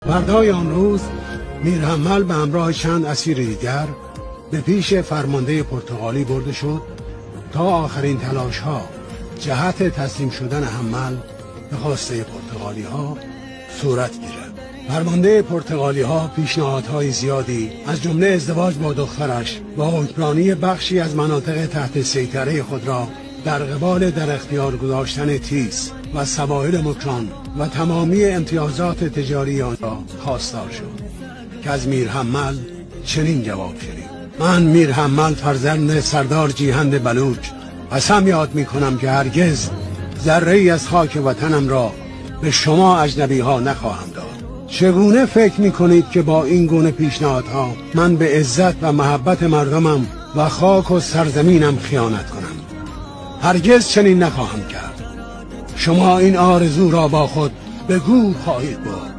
فردای آن روز میرحمل به همراه چند اسیر دیگر به پیش فرمانده پرتغالی برده شد تا آخرین تلاش ها جهت تسلیم شدن حمل به خواسته پرتغالی ها صورت گیرد. فرمانده پرتغالی ها پیشنهادهای زیادی از جمله ازدواج با دخترش با حکمرانی بخشی از مناطق تحت سیطره خود را در قبال در اختیار گذاشتن تیس و سواحل مکران و تمامی امتیازات تجاری آن را خواستار شد که از میرحمل چنین جواب شنید: من میرحمل فرزند سردار جیهند بلوچ قسم یاد می کنم که هرگز ذره‌ای از خاک وطنم را به شما اجنبی ها نخواهم داد. چگونه فکر می کنید که با این گونه پیشنهادها من به عزت و محبت مردمم و خاک و سرزمینم خیانت کنم؟ هرگز چنین نخواهم کرد. شما این آرزو را با خود به گور خواهید برد.